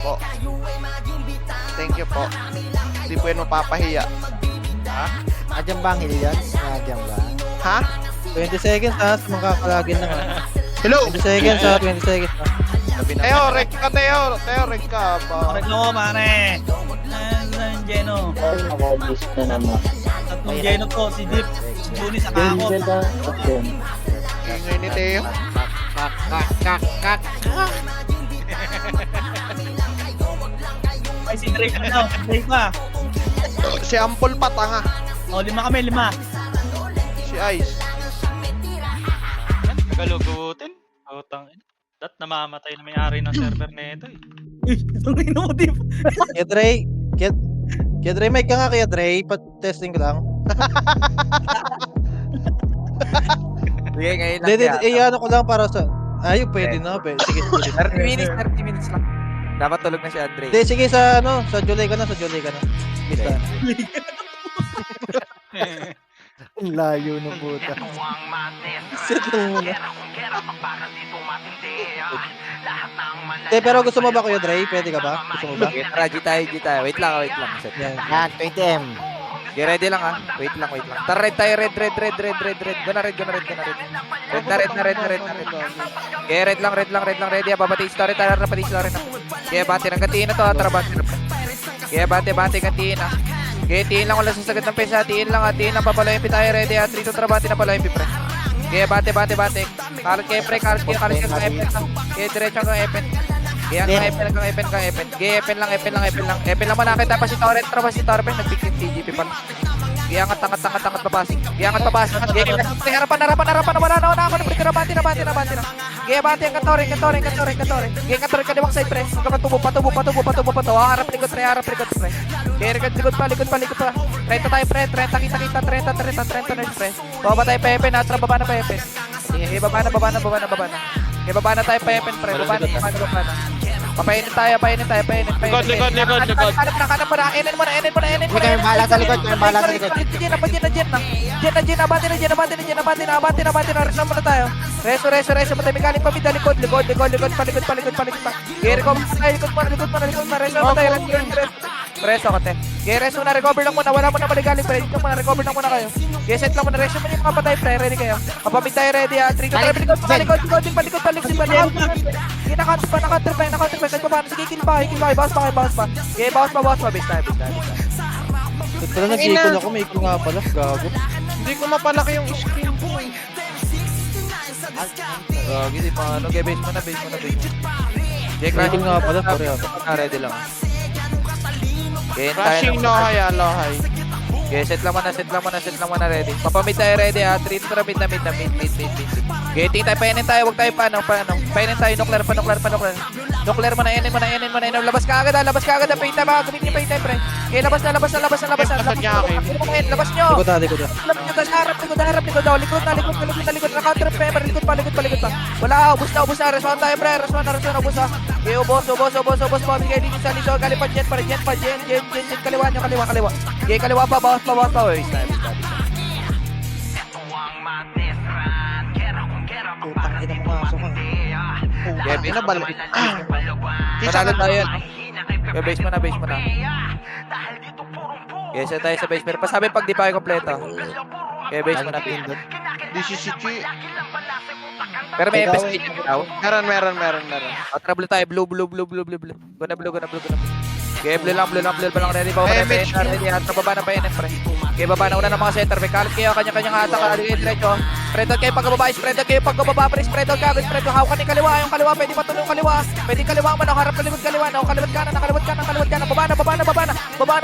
po. Thank you po. Hindi po yun mapapahiya. Ha? Nandiyan ba ang Hillions? Nandiyan ba? Ha? 20 seconds ha, sa mga kakalagin na. Hello! 20 seconds ha, 20 seconds ha. Teo, rek ka, Teo. Teo, rek ka. Correct mo, mare. Ayan, Geno. Nakabis na naman. Tatlong Geno to, si Dip, si Juni sa kakot. Ingay ni Teo. Ay, si Drake na daw. Drake pa. Si Ampol patanga. O, 5 kami, 5. Si Ice. Galugutin. Utang. Dat namamatay na may-ari ng server nito eh. Tungin mo, Dip. Kaya Dre, kaya Dre, may ka nga kaya Dre, pa-testing ko lang. Sige, ngayon lang Hindi, kaya. ano ko lang para sa... Ayun, pwede na. Sige, sige. 30 minutes lang. Dapat tulog na si Andre. Hindi, sige sa ano, sa July ka na, sa July ka na. Basta. Ang layo ng puta. Sit lang muna. Hindi, pero gusto mo ba kuya Dre? Pwede ka ba? Gusto mo ba? Okay, tara, G tayo. Wait lang. Set. Yan. Yan, 20M. Okay, ready lang ah. Wait lang. Tara, red tayo, red. Go na red. Red na. Okay, red lang, ready ah. Babati story tayo na pati story na. Okay, bati ng kantiin na to ah. Tara, bati. Okay, bati kantiin ah. Okay, tiin lang wala sasagad ng pesa. Tiin lang, papalo yung tayo, ready ah. 3 to tara, bati na palo yung pre. Okay, bati. Kalat kayo pre, kalat kayo kang epen. Okay, diretso kang epen. Kaya kang epen. Epen lang mo nakita pa si Torrent, traba si Torrent, nag-pick TGP pa. Kaya angat babasik. Kaya harapan wala na ako na bati na. Kaya bati ang katore. Kaya katore ka diwang side pre. Kaya patubo. Harap likod pre. Kaya likod pa. 30 tayo pre, 30 kita 30 na pre. Baba tayo Pepe na, baba na Pepe. Baba na. Kaya baba na tayo Pepe pre, baba na. Papainin tayo. Likod. Kanan mo na. Enin mo na. Kaya bahala sa likod. Diyan na. Abati na. Reso muna tayo. Reso. Matay mekanik pa. Likod. Palikod pa. Kaya recover tayo. Likod mo. Reso mo tayo. Reso ka te. Kaya reso na. Recover lang muna. Wala mo na maligaling pre. Dito muna. Recover lang muna kayo. Kaya set lang muna. Reso mo yung mga patay pre. Ready kayo. Kapamit tayo ready ha. 3 tayo. Palikod. Kaya nakater pa. Kahit pa paano. Sige, kill pa. Bounce pa. Kaya bounce pa. Base tayo. Pero nag-equal ako, may equal nga pala. Gago. Hindi ko mapalaki yung screen ko eh. Gagi, di paano. Kaya base mo na. Kaya May equal nga pala, sorry ah. ready lang. Kaya Rushing lohay. Okay, set lang muna ready. Papamid tayo ready ha. 3 to mid. Okay, tingin tayo, painin tayo. Huwag tayo paano. Painin tayo, nuklear pa. Nuklear mo na, enin mo na. Labas ka agad. Pain tayo, mga gamitin pain tayo, pre. Okay, labas na. Labas niya, okay. Labas nyo. Likod ha. Harap, likod. Likod. Naka-counter, pre. Likod pa. Wala, ubus na. Respawn tayo, pre. Respawn, ubus ha. Okay, ubos. Bigay dito sa liso. Kalipan, jet. Kaliwa. Okay, kaliwa pa. Bawas pa. Uy, style. Putang ina mo nga, saka. Kevin na balik. Panalo tayo yan. Okay, base mo na. Okay, set tayo sa base. Pero pasabi pag di pa kayo kompleto. Okay, base mo na. DCCG. Pero may FS kit daw. Meron. Trouble tayo. Blue. Go na blue. Okay, blue lang. Ready pa. Ready. At nababa na pa yun, pre. Okay, baba na una ng mga center. May kalit kayo. Kanya-kanyang atak. Diretso. Spread out kayo pagkababa. Spread out kagad. Hawak ka ni kaliwa. Yung kaliwa. Pwede patulong kaliwa. Pwede kaliwa mo. Harap ka likod kaliwa. Kaliwat ka na. Baba na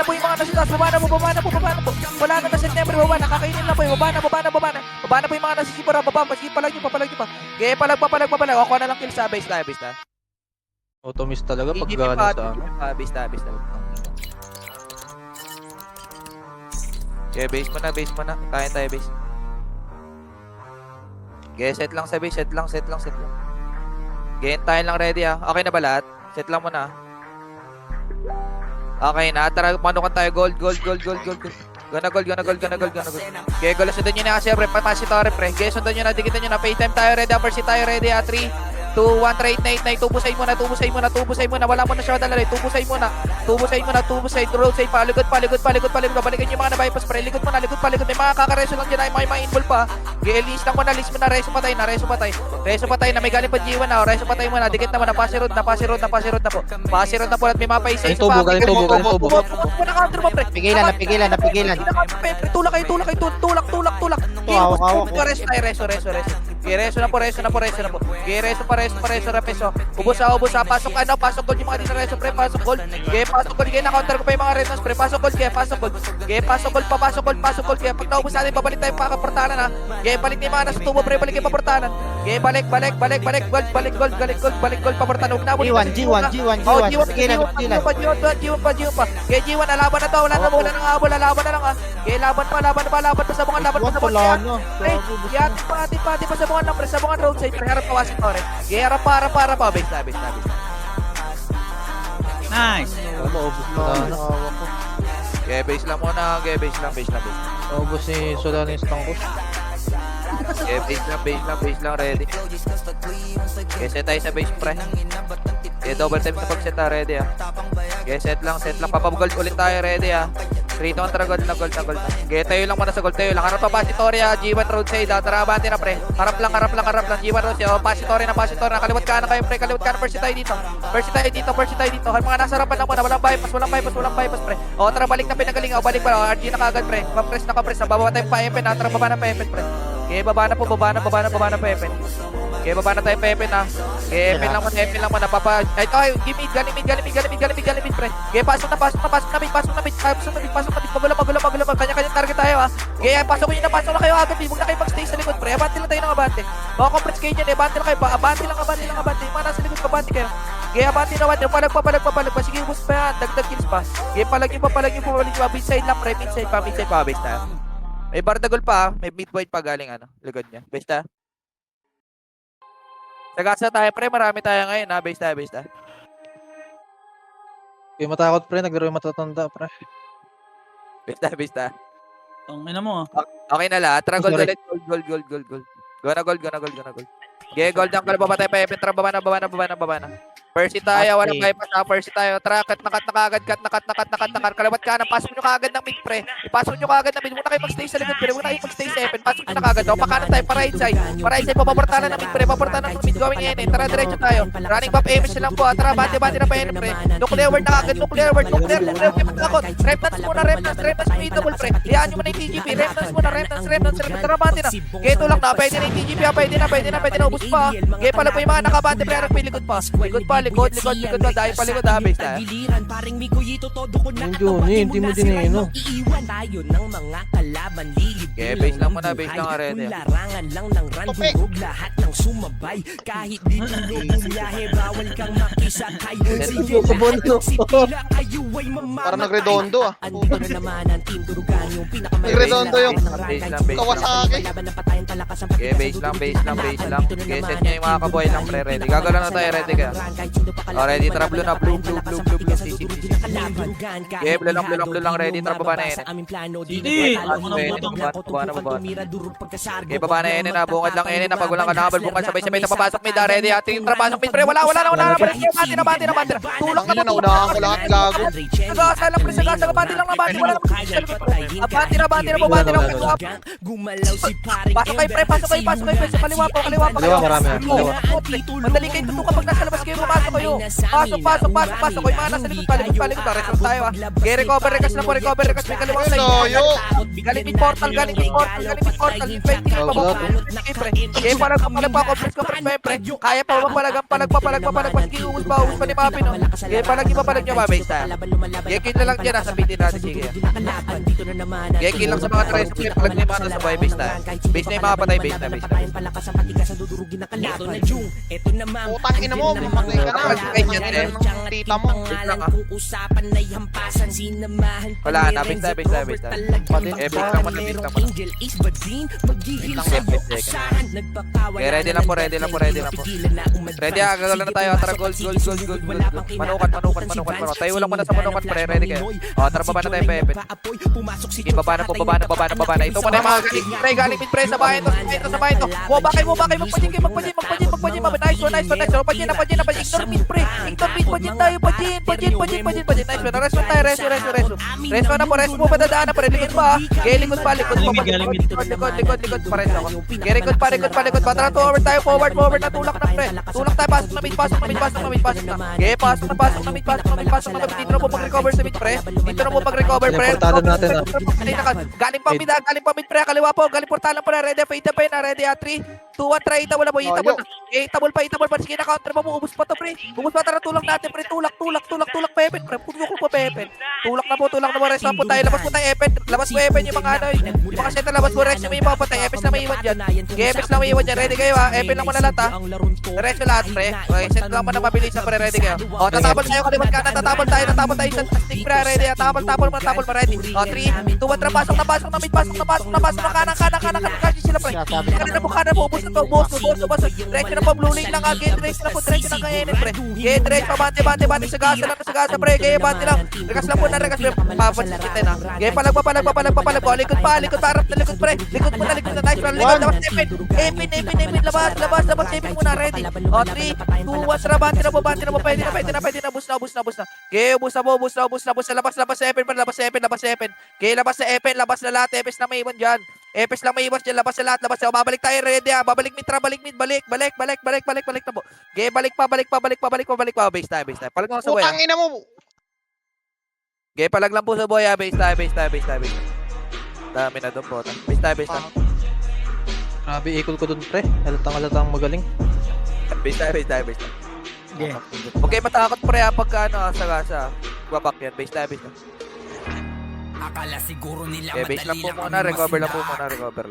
po yung mga nasa taas. Baba na po. Wala na na September. Baba na. Kakainin na po. Baba na. Baba na po yung mga nasa sipura. Baba. Maski palag nyo pa. Okay, palag. Ako na lang kill sa base na. Auto-miss talaga pag GG galing pa. sa ano. Base na. Okay, base mo na. Kain tayo base. Okay, set lang sa base. Set lang. Okay, tayo lang ready ha. Okay na ba lahat? Set lang muna. Okay na. Tara, manukan tayo. Gold. Gana gold. Okay, gold. Sundan nyo na kasi pre. Papasi tayo pre. Okay, sundan nyo na. Dikitan nyo na. Pay time tayo ready. Upper tayo ready ha. 3, 2, 1, trade na 8, tubusay muna, wala mo na siya dalali, tubusay muna, roadside pa, likod, babalikan yung mga nabaypas, pre, likod muna, may mga kakareso lang dyan, ay mga involve pa, list lang muna, reso patay na, may galing pa G1 na, reso patay muna, dikit naman, napasirod na po, at may mapa isa, Galing tubo. counter mo, pre, Napigilan. tulak, Hawak. reso na po. Ubos ha, pasok gold yung mga dinareso, pre, pasok gold, na counter ko pa yung mga renos, pre, pasok gold, kaya pag naubos natin, babalik tayo pakaportanan ha, balik na yung mga nasa tubo, pre, balik yung paportanan, balik, gold, paportanan, huwag na mo, G1. G1, alaban na to, wala nang habol, laban na lang ha, laban pa sa mga, atin pa sa mga numbers, sa mga roadside, pre, harap kawasin to, re, harap pa, base na. Nice. Base lang muna, base lang. Ubus ni Solanis Tangkos. Base lang, ready. Set tayo sa base, pre. Double time sa pag-set ha, ready ha. Set lang, papagold ulit tayo, ready ha. 3 kontra gold na. Tayo lang muna sa gold, harap pa Pasitory ha, G1 roadside ha, tara abante na, pre. Harap lang, G1 roadside, Pasitory na, kaliwat ka na kayo, pre, first tayo dito. Mga nasa harapan lang muna, walang bypass, pre. Tara, balik na pinagaling, balik pa, RG na kagad, pre. Compress na, baba tayo pa Epen ha, tara, baba na pa Epen, pre. Baba na pa Epen. Baba na tayo pa Epen ha. Epen lang muna, papa. Give mid, pre. Pasok na mid, magulo, kanya-kanya target tayo ha. Pasok na kayo agad, huwag na kayo mag-stay sa likod, pre. Abante lang tayo ng abante. Mga compress kayo dyan, abante lang kayo, abante lang. Mga nasa likod, abante kayo. Abante na, palag, sige, ubus pa yan, dagdag kills pa. Palag yung mid-side lang, pre, mid-side pa, base na. May bardagol pa, may mid-wide pa galing, likod niya. Base na. Sagasa tayo, pre, marami tayo ngayon, ha, base na. Yung matakot, pre, naglaro yung matatanda, pre. Base na. Tangina mo. Okay na lahat. Tara, gold Sorry. ulit. Gold. Go na gold. Gold ang kalababa tayo pa. Tara, baba na. Percy tayo, walang bypass ha. Percy tayo. Tara, cut na kagad. Kalawat ka na. Pasok nyo kagad ng mid, pre. Ipasok nyo kagad ng mid. Huwag na kayo mag-stay sa likod, pre. Huwag na kayo mag-stay sa Epen. Pasok nyo na kagad. Pakanan tayo, para right side. Papaportanan ng mid, pre. Papaportanan ng mid. Going in. Tara, diretso tayo. Running back, MS lang po. Tara, bati na pa yan, pre. Nuclear word na kagad. Nuclear word. Remnants muna. Double, pre. Iyaan nyo muna yung TGP. Remnants. Tara, bati na. Geto lang na. Pwede na yung TGP. Pwede na. Ubus pa. Pala po yung mga nakabante, pre. Likod pa. Likod pa. Dahil pa likod, ha. Base tayo. Yung Johnny, hindi mo dineno. Base lang muna. Base lang, ready. Larangan lang ng randurog, lahat ng sumabay. Kahit di tulo bumiyahe, bawal kang makisakay. Sige, sipila kayo ay mamamatay. Parang nagredondo, ah. Andito na naman ang team Durugan, yung pinakamalaki. Nagredondo yung Base lang. Kawasaki. Base lang. Set nyo yung mga kaboy lang, pre. Ready. Gagalaw na tayo, ready ka. Ready. Tara, blue na. Blue. Blue lang. Ready. Tara, baba na yun. Baba na yun na. Bungad lang yun na. Pag walang kanabal, bungad sabay-sabay na papasok mid. Ready. Ating trapasok mid, pre. Wala na. Bati na. Tulak na. Naunahan ko lahat, gago. Sagasa lang, pre. Sagasa. Bati lang. Wala na. Bati na. Gumalaw si paring Pasok kayo, pre. Pasok kayo. Sa kaliwa po. Kaliwa, marami. Kaliwa. Madali kayo tutukan pag nasa labas kayo. Pumasok kayo. Pasok. Kayo mga nasa likod. Palikod. Rest lang tayo, ha. Recover. Rekas na po. May kaliwang side. Loyo. Galing mid portal. 20 pre. Kaya palag pa. Compress pre. Kaya pa. Palag. Sige, umus pa ni Mapin, no. Kaya palag nyo, mabase tayo. Kaya kill na lang dyan, nasa bitin natin. Sige. Kaya kill lang sa mga tres. Palag na yung mga nasa buhay, base tayo. Base na yung mga patay, base na. Ito na Jung, ito naman. Putang ina mo, na. Kay Jet, eh. Tita mo. Wala na, base tayo. Epic lang mo na, base lang mo na. Okay, ready lang po. Ready, gagawin na tayo. Tara, gold. Manukan. Tayo lang muna sa manukan, pre. Ready kayo. O, tara, baba na tayo, Pepe. Sige, baba na. Ito muna yung mga galing mid, pre. Sa bahay to. Baba kayo. Magpajin. Nice one. Pajin. Ignore mid, pre. Pajin tayo. Pajin. Nice one. Rest na po. Rest mo ba dadaan na, pre? Likod pa. Okay, likod pa. Likod. Pares ako. Okay, likod pa. Tara, forward na. Tulak na, pre. Tulak tayo. Pasok na mid. Okay, pasok na mid. Dito na po pag-recover sa mid, pre. Portalo natin, ah. Galing pa mid, pre. Kaliwa po. Galing portalo po na. Ready, fade pa yun. Ready, 3, 2, 1, try. Itabol na po. Itabol pa. Sige na, counter mo. Ubus pa to, pre. Tara, tulak natin, pre. Tulak, Pepe. Pre, puno ko po, Pepe. Tulak na po. Rest na po tayo. Labas po tayo, Epen. Labas po, Epen, yung mga ano. Yung mga center, labas po. Rest na may iba pa tayo. Epes na may iwan dyan. Epes na may iwan dyan. Ready kayo, ha? Epen lang muna lahat, ha? Rest na lahat, pre. Okay, set lang muna mabilis na, pre. Ready kayo. O, tatabol tayo. Kalimat ka na. Tatabol tayo. Sa stick, pre. Ready, ha? Tabol mo. Ready. O, 3, 2, 1, tara. Pasok na mid. Kanan. Kasi sila, pre. Kanan po. Ubus na to. Ubus. Diretso na po. Blue lane lang, ha? Diretso na kainin, pre. Diretso pa. Bante. Sa gasa, pre. Kaya bante lang. Rekas lang po na. Papansin kita na. Kaya palag. Likod pa. Harap na likod, pre. Likod mo na. Nice one. Likod. Labas, Epen. Labas. Epen muna. Ready. O, 3, 2, 1, tara. Bante na po. Pwede na. Bus na. Kaya ubus na. Labas Epen. Kaya labas na Epen. Labas na lahat. Epes na may iwan dyan. Labas na lahat. Babalik tayo. Ready, ha? Babalik mid. Balik na po. Kaya balik pa. Base tayo. Palag mo sa boy, ha? Putang ina mo. Okay, palag lang po sa boy, ha? Base tayo. Dami na doon po. Base tayo. Grabe, ikol ko dun, pre. Halatang magaling. Base tayo. Okay. Okay, matakot pre, ha? Pagka ano, sa babak yan. Base tayo. Akala siguro nila Okay, base lang po muna. Recover lang.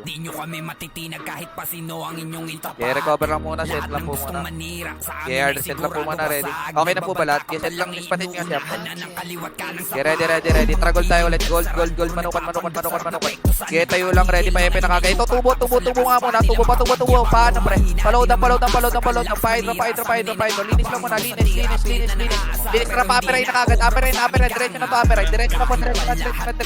Di nyo kami matitinag kahit pa sino ang inyong intapa. Okay, recover lang muna. Set lang po muna. Okay, set lang po muna. Ready. Okay na po ba lahat? Okay, set lang. Ispatin nga siya. Okay, ready. Tara, gold tayo ulit. Gold. Manukan. Okay, tayo lang. Ready pa. Epe nakagay. Ito, tubo nga muna. Tubo. Paano, pre? Paload. Pa-hydro. Linis lang muna. Linis. Tara, pa-aperay na kagad. Aperay. Diretso na po.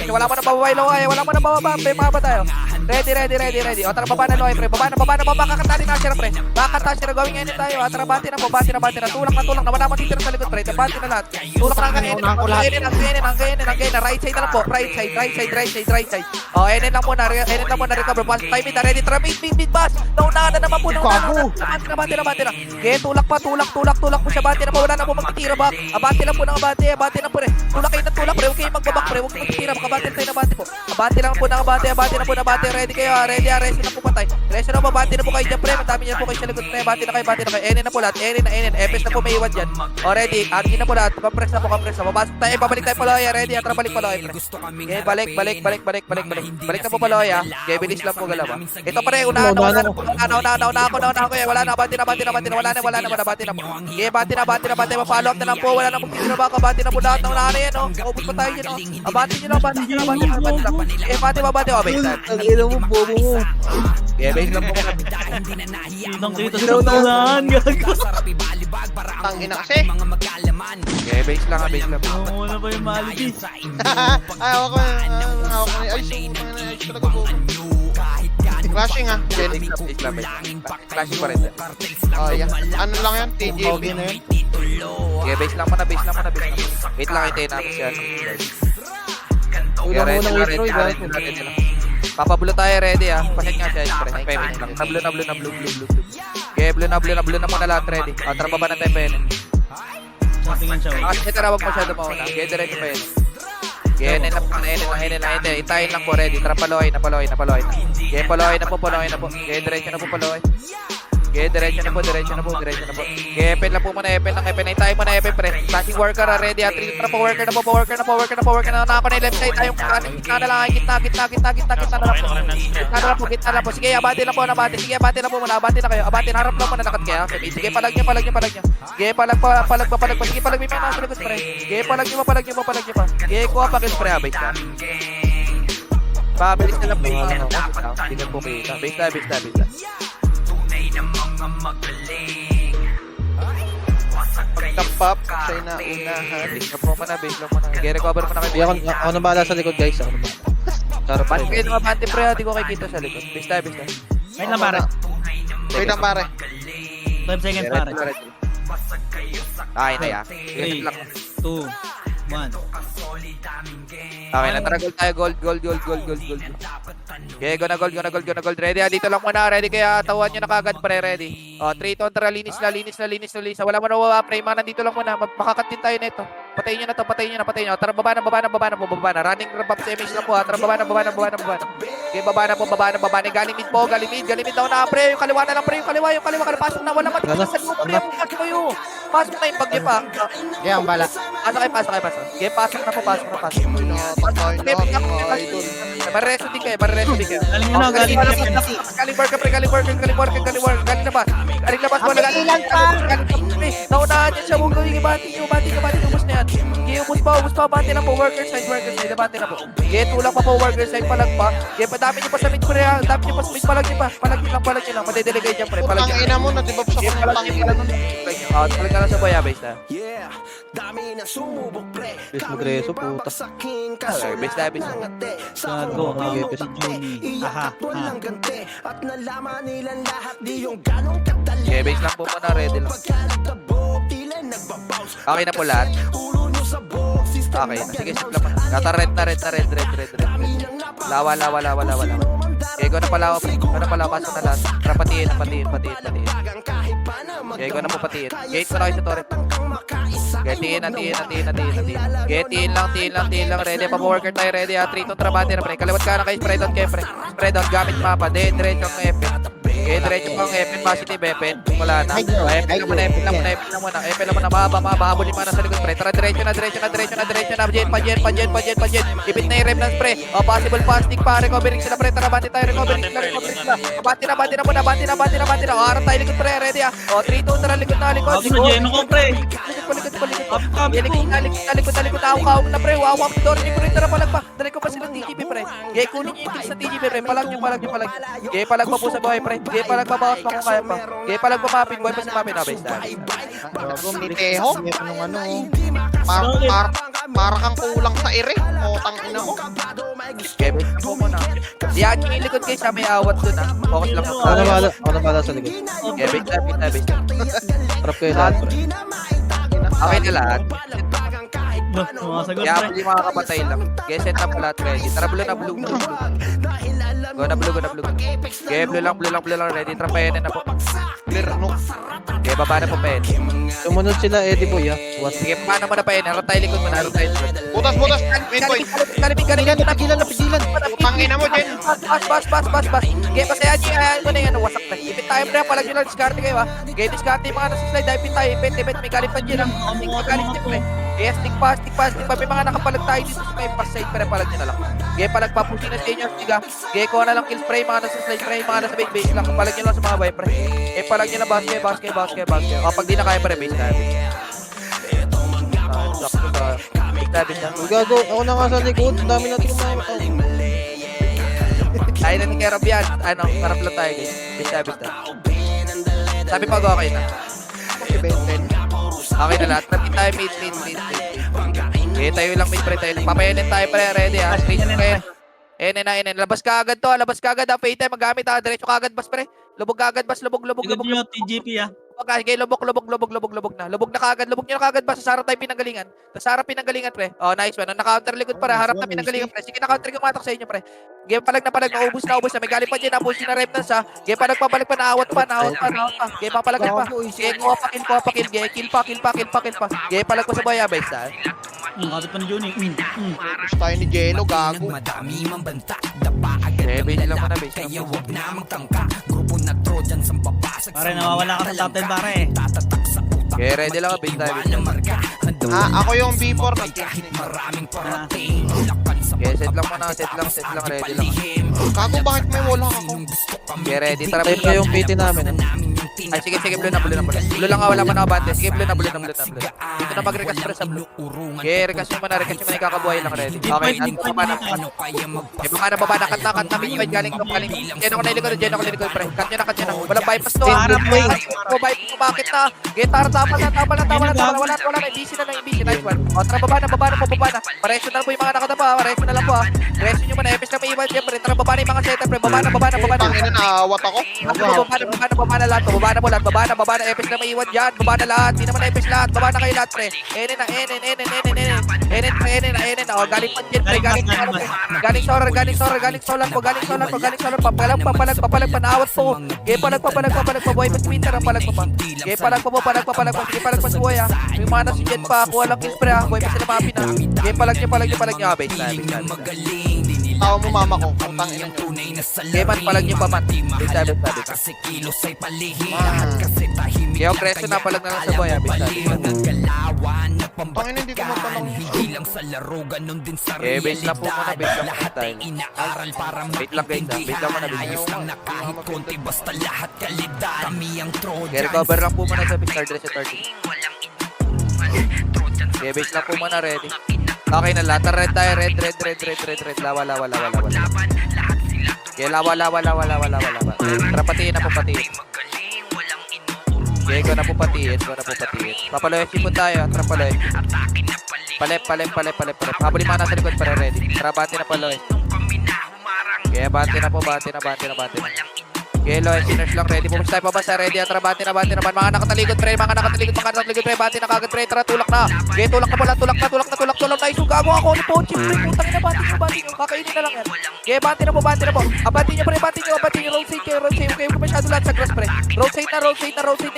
Wala mo na bababay, Loy. Mapa tayo. Ready. O, tara, baba na, Loy, pre. Baba na. Kakatanin na siya, pre. Kakatanin na. Gawin ngayon tayo. Tara, bati na. Tulak na. Wala mo titira sa likod, pre. Bati na lahat. Tulak na ang kainin. Right side na lang po. Right side. O, enin lang muna. Recover. Pass tayo, mid. Ready. Tara, mid. Pass. Naunahan na naman po. Bati na. Okay, tulak po siya. Bati na po. Wala na po magtitira ba? Abati lang po ng abati na po, pre. Tulak, pre. Huwag kayo magbabak, pre. Huwag kayo magtitira. Makabati tayo na bati po. Abati lang po ng abati. Ready kayo, ha? Ready, ha? Rest na po patay. Bati na po kayo dyan, pre. Madami niya po kayo sa likod, pre. Bati na kayo. Enin na po lahat. Enin. Epes na po may iwan dyan. O, ready. Agi na po lahat. Compress na. Babasok tayo. Babalik tayo, Paloy. Ready, ha? Tara, balik, Paloy, pre. Okay, balik. Balik na po, Paloy, ha? Okay, bilis lang po galaw, ha? Ito, pre. Unahan ako. Wala na. Bati na. Wala na. Bati na po. Okay, bati na. Mapalo up na lang po. Wala na magtitira ba? Bati na po lahat. Unahan na yan, o. Ubus pa tayo dyan, o. Bati nyo lang. Eh, bati. O, base time. Ang ilo mo, bobo mo. Okay, base lang po. Nang kita sa tulan. Gago. Tang ina kasi. Okay, base lang. Oo na ba yung Maliki? Ay, ako ay, talaga po. Crashing, ha? Base lang. Flashing pa rin. Oh, yeah. Ano lang yan? TJP na yun. Okay, base lang muna. Wait lang, hintayin namin siya. Ulang ready withdraw, lang. Papabulo tayo, ready, ha? Pasit nga siya, pre. 5 minutes lang. Na blue. Okay, blue na muna lahat, ready. O, tara, baba na tayo pa yun. Tingin siya. Kasi tara, wag masyado mauna. Okay, diretso pa yun. Okay, enin lang. Itayin lang po, ready. Tara, paloy na. Okay, paloy na po. Okay, diretso na po, paloy. Okay, diretso na po. Okay, Epen lang po muna, Epen lang. Tayo muna, Epen, pre. Flashing worker, ready. Atri na po, worker na. Nako na yung left side. Tayong gitna na lang. Gitna na lang po. Gitna lang po. Sige, abati lang po. Sige, abati lang po muna. Abati na kayo. Abati, harap lang muna. Nakat kaya. Sige, palag nyo. Sige, palag. Sige, palag. May mga nasa likod, pre. Sige, palag nyo pa. Sige, kuha pa kill, pre. Base na. Pabilis na lang po yung mga hindi na po kita. Base na. Pagtapap sa inaunahan. Base lang po muna. Sige, recover mo na kayo. Di ako na bahala sa likod guys. Ako na bahala. Sarap Bante tayo. kayo lumabante, pre. Hindi ko kayo kita sa likod. Base na. Wait lang pare. Wait lang pare. 12 seconds pare. Ay na ya. Sige, 3, lang. 2, 1. Okay na, tara gold tayo, gold. Okay, go na gold. Ready, dito lang muna, ready kaya tawan nyo na kagad, pre, ready. O, 3 kontra, linis na. Wala mo na pre, mga nandito lang muna, makakat din tayo nito. Patayin nyo na to. Tara, baba na. Running ramp sa image lang po, ha. Tara, baba na. Okay, baba na. Galing mid daw na, pre. Yung kaliwa na lang, pre. Yung kaliwa. Pasok na, wala matigasan mo, pre. Pasok na yung bagyo pa. Yeah, ang bala. Pasok. Okay, pasok na po. Mareso din kayo. Galing nyo na, galing nyo na. Galing work. Galing labas. Galing pa. Naunahan niya siya. Huwag gawin ibati niyo. Ubus na yan. Okay, ubus pa. Bati na po. Worker side. Bati na po. Okay, tulak pa po. Worker side. Palag pa. Okay, padami niyo pa sa mid, pre. Dami niyo pa sa mid. Palag niyo lang. Madedelegate niya, pre. Palag Putang niyo. ina mo, natibab sa Okay, palag niyo. Palag na lang sa boya, base na. Bis magreso, puta. Base na. Gago, Okay, hawak bes. si Juni. Aha. Okay, base lang po muna. Ready lang. Okay na po lahat. Okay na. Sige, sit lang. Kata red na. Lawa. Okay, go na pala. Pasok na lahat. Tara, patiin. Okay, go na po patiin. Gate ko na kayo sa torret. Okay, tiin. Okay, tiin lang. Ready, pa-worker tayo. Ready, ha. 3 kontra bate na, pre. Kaliwat ka na kayo. Spread out kayo, pre. Spread out, gamit mapa. Diretso ang Epen. Okay, diretso pang Epen. Positive Epen. Wala na. Epen lang muna. Mahaba. Habulin mo na sa likod, pre. Tara, diretso na. Pajen. Ipit na yung remnants, pre. O, possible fasting pa. Recovering sila, pre. Tara, bati tayo. Recovering sila. Bati na. O, harap tayo likod, pre. Ready, ha. O, 3-2, tara, likod na. Ako na, Jeno ko, pre. Likod. Awak na, pre. Awak na. Doon, pre. Tara, palag pa. Dali ko pa sila TGP, pre. Gaya, kunin nyo yung kills sa TGP, pre. Palag nyo. Gaya, palag pa po sa buhay, pre. Gaya, palag pa bawas pa kung kaya pa. Gaya, palag pa mapin. Buhay pa sa mapin. O, base na. Gago, Niteho. Para kang kulang sa ere. Putang ina mo. Gaya, base na po muna. Di aking ilikod kayo sa may awat dun, ha. Focus lang po. Ako na bahala sa likod. Gaya, base na. Sarap kayo lahat, pre. Okay na lahat. Sumasagot, Kaya pre. hindi makakapatay lang. Kaya set up lahat ready. Tara, blue na. Go na blue. Kaya blue lang. Ready. Tara, pene na po. Clear, no? Kaya baba na po pene. Sumunod sila, Eddie Boy, ha. Sige, paano mo na pene? Harap tayo likod mo na. Butas. Main point. Pigilan. Putang ina mo, Jen. Bas. Kaya pasaya niyo. Ayan mo na yan. Wasak na. Ipit tayo, pre. Palag nyo lang. Discarte kayo, ha. Kaya discarte yung mga nasa slide. Ipit tayo. Ipit. May galit pa dyan. Magalit dyan, pre. Kaya stick pa. May mga nakapalag tayo dito sa may pass side. Pero palag nyo na lang. Kaya palag pa. Pusin na sa inyo. Siga. Kaya kuha na lang kill spray. Mga nasa slide, pre. Mga nasa base lang. Palag nyo lang sa mga bay, pre. Kaya palag nyo na basket. Kapag di na kaya, pre. Base natin. Gago, ako na nga sa likod. Ang dami natin kumain. Tayo na ni Kerab yan. Harap lang tayo, guys. Basta. Sabi pag okay na. Okay na lahat. Tapi tayo mid. Okay, tayo lang mid, pre. Papayanin tayo, pre. Ready, ha. Straight pre. NN. Labas ka agad to. Pay tayo magamit, ha. Diretso ka agad, bas, pre. Lubog ka agad, bas. Lubog. Likod nyo, TGP, ah. Okay, lubog na. Lubog nyo na kagad ba sa sarap tayo pinanggalingan. Sa sarap pinanggalingan, pre. Oh, nice one. Naka-counter likod para harap na pinanggalingan, pre. Sige, na-counter gumatak sa inyo, pre. Game palag na naubos na. May galing pa dyan, napusin na remnants, ha. Game palag pa, naawat pa. Game palag pa. Game kuha pa, kill. Game kill pa. Game palag pa sa boya, base, ha. Kapit pa ni Juni. Gusto tayo ni Jello, gago. Base lang muna, base. hipon na Trojan sa babasag Pare, nawawala ka sa top 10, pare. Tatatak sa utak. Okay, ready lang. Base tayo. Base tayo. Ako yung B4 na Maraming parating. Lakan sa Okay, set lang muna. Set lang. Ready lang. Kago, bakit may wala ako? Okay, ready. Tara, Tayo pa yung PT namin. Ay, sige, blue na. Blue lang nga, wala pa nakabante. Sige, blue na. Dito na mag-recast pre sa blue. Okay, recast nyo muna, ikakabuhay lang ready. Okay, baba na. Baba na, cut na, mid-fight, galing. Diyan ako nilikod, pre. Cut nyo na. Walang bypass to, ha? Bypass to, bakit na? Okay, tama na. Wala na, busy na. Nice one. O, tara, baba na. Pareso na lang po yung mga nakatapa, pareso na lang po, ha? Pareso nyo muna, epis na may iwan dyan, pre. Tara, baba na yung mga setup, pre. Baba na. Tangina, naawat ako. Baba na lahat. Baba na, epis na may iwan dyan. Baba na lahat, di naman epis lahat. Baba na kayo lahat, pre. Enen na. O, galing pa dyan, pre. Galing solar po. Papalag, panaawat po. Kaya papalag pa. Buhay pa Twitter, ang palag pa. Kaya palag pa. Sige, palag pa si Buhay, ha. May mga nasa jet pa. Kuha lang kills, pre, ha. Buhay pa sila mapi na. Kaya palag niya. Base na. Tawa mo mama ko. Ang tangina nyo. Kaya man, palag niyo pa man. Base na. Kasi kilos ay palihim. Lahat kasi tahimik. Kaya preso na palag na lang sa Buhay, ha. Base na. Galawan na Tangina, hindi ko matanong. Hindi lang sa laro, ganun din sa Eh, base na po muna, base lang Lahat tayo. ay inaaral para Wait lang, guys, ah. Wait lang muna, base Ayos lang na kahit konti, basta lahat kalidad. Kami ang Trojan. Kaya recover lang po muna sa Star Dress at 30. Kaya base lang po muna, ready. Okay na lahat. Red tayo, red. Lawa. Kaya lawa. Patiin na po. Kaya ko na po patiin. Papaloyesi po tayo, trapaloy. Palep. Habulin mga nasa likod para ready. Trabati na paloy. Kaya bati na. Kaya loy, sinners lang ready. Pumunta tayo pabasa, ready. Trabati na. Mga nakatalikod, pre. Bati na kagad, pre. Tara, tulak na. Kaya tulak na pala. Tulak na. Isugago ako ni Pochi, pre. Putang ina, bati nyo. Kakainin na lang yan. Kaya bati na po. Abati nyo, pre. Rotate kayo. Huwag kayo masyado lahat sa grass, pre. Rotate na